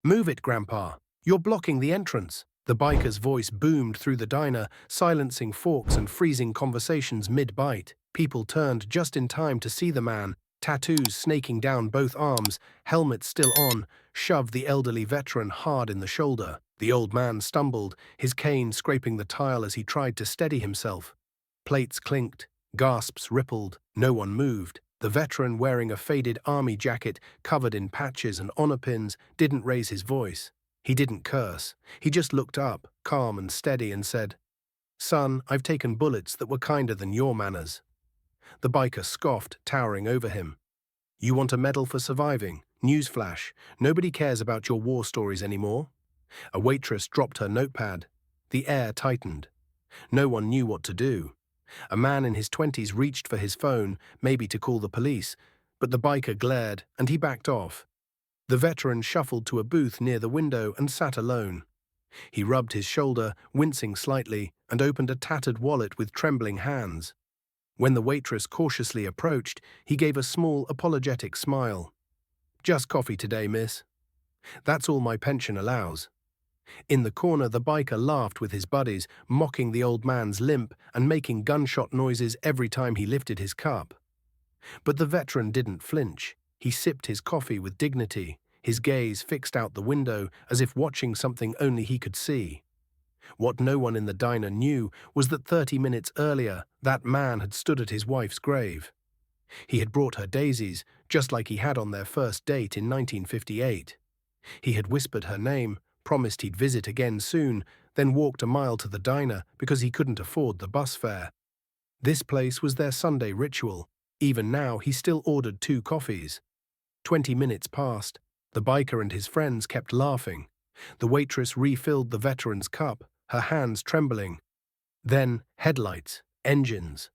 Move it, Grandpa. You're blocking the entrance. The biker's voice boomed through the diner, silencing forks and freezing conversations mid-bite. People turned just in time to see the man, tattoos snaking down both arms, helmet still on, shove the elderly veteran hard in the shoulder. The old man stumbled, his cane scraping the tile as he tried to steady himself. Plates clinked, gasps rippled, no one moved. The veteran, wearing a faded army jacket covered in patches and honor pins, didn't raise his voice. He didn't curse. He just looked up, calm and steady, and said, "Son, I've taken bullets that were kinder than your manners." The biker scoffed, towering over him. "You want a medal for surviving? Newsflash, nobody cares about your war stories anymore." A waitress dropped her notepad. The air tightened. No one knew what to do. A man in his 20s reached for his phone, maybe to call the police, but the biker glared, and he backed off. The veteran shuffled to a booth near the window and sat alone. He rubbed his shoulder, wincing slightly, and opened a tattered wallet with trembling hands. When the waitress cautiously approached, he gave a small, apologetic smile. "Just coffee today, miss. That's all my pension allows." In the corner, the biker laughed with his buddies, mocking the old man's limp and making gunshot noises every time he lifted his cup. But the veteran didn't flinch. He sipped his coffee with dignity, his gaze fixed out the window as if watching something only he could see. What no one in the diner knew was that 30 minutes earlier, that man had stood at his wife's grave. He had brought her daisies, just like he had on their first date in 1958. He had whispered her name, promised he'd visit again soon, then walked a mile to the diner because he couldn't afford the bus fare. This place was their Sunday ritual. Even now, he still ordered 2 coffees. 20 minutes passed. The biker and his friends kept laughing. The waitress refilled the veteran's cup, her hands trembling. Then, headlights, engines.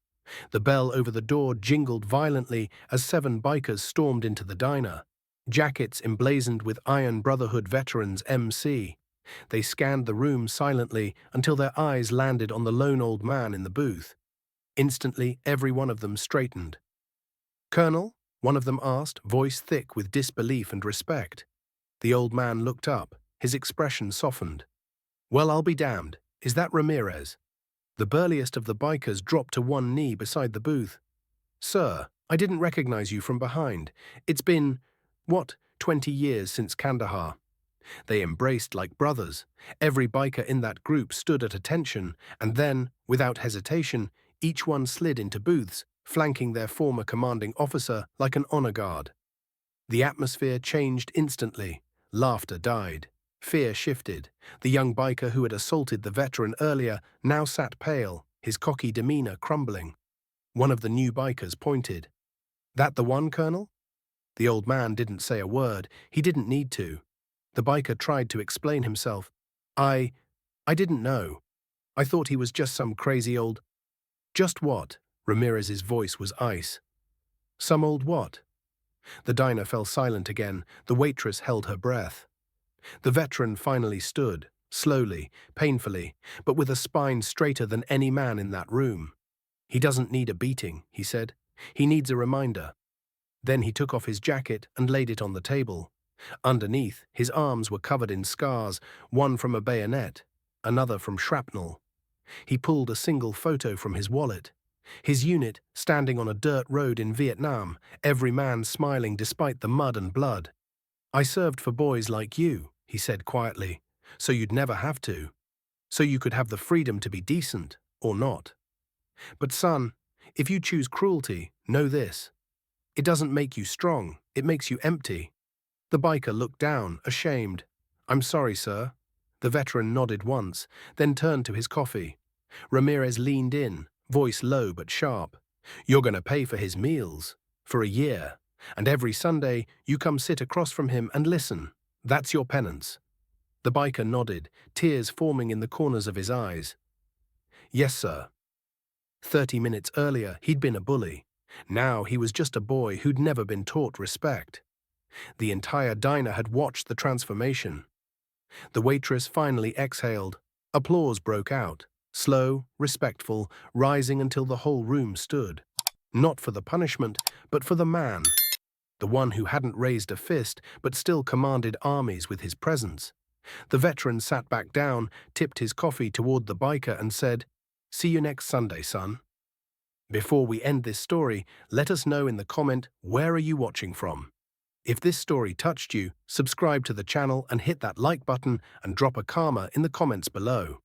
The bell over the door jingled violently as 7 bikers stormed into the diner. Jackets emblazoned with Iron Brotherhood Veterans MC. They scanned the room silently until their eyes landed on the lone old man in the booth. Instantly, every one of them straightened. "Colonel?" one of them asked, voice thick with disbelief and respect. The old man looked up, his expression softened. "Well, I'll be damned. Is that Ramirez?" The burliest of the bikers dropped to one knee beside the booth. "Sir, I didn't recognize you from behind. It's been, 20 years since Kandahar." They embraced like brothers. Every biker in that group stood at attention, and then, without hesitation, each one slid into booths, flanking their former commanding officer like an honor guard. The atmosphere changed instantly. Laughter died. Fear shifted. The young biker who had assaulted the veteran earlier now sat pale, his cocky demeanor crumbling. One of the new bikers pointed. "That the one, Colonel?" The old man didn't say a word. He didn't need to. The biker tried to explain himself. I didn't know. I thought he was just some crazy old—" "Just what?" Ramirez's voice was ice. "Some old what?" The diner fell silent again. The waitress held her breath. The veteran finally stood, slowly, painfully, but with a spine straighter than any man in that room. "He doesn't need a beating," he said. "He needs a reminder." Then he took off his jacket and laid it on the table. Underneath, his arms were covered in scars, one from a bayonet, another from shrapnel. He pulled a single photo from his wallet. His unit, standing on a dirt road in Vietnam, every man smiling despite the mud and blood. "I served for boys like you," he said quietly, "so you'd never have to. So you could have the freedom to be decent, or not. But son, if you choose cruelty, know this. It doesn't make you strong, it makes you empty." The biker looked down, ashamed. "I'm sorry, sir." The veteran nodded once, then turned to his coffee. Ramirez leaned in, voice low but sharp. "You're going to pay for his meals. For a year. And every Sunday, you come sit across from him and listen. That's your penance." The biker nodded, tears forming in the corners of his eyes. "Yes, sir." 30 minutes earlier, he'd been a bully. Now he was just a boy who'd never been taught respect. The entire diner had watched the transformation. The waitress finally exhaled. Applause broke out, slow, respectful, rising until the whole room stood. Not for the punishment, but for the man. the one who hadn't raised a fist but still commanded armies with his presence. The veteran sat back down, tipped his coffee toward the biker and said, "See you next Sunday, son." Before we end this story, let us know in the comment, where are you watching from? If this story touched you, subscribe to the channel and hit that like button and drop a karma in the comments below.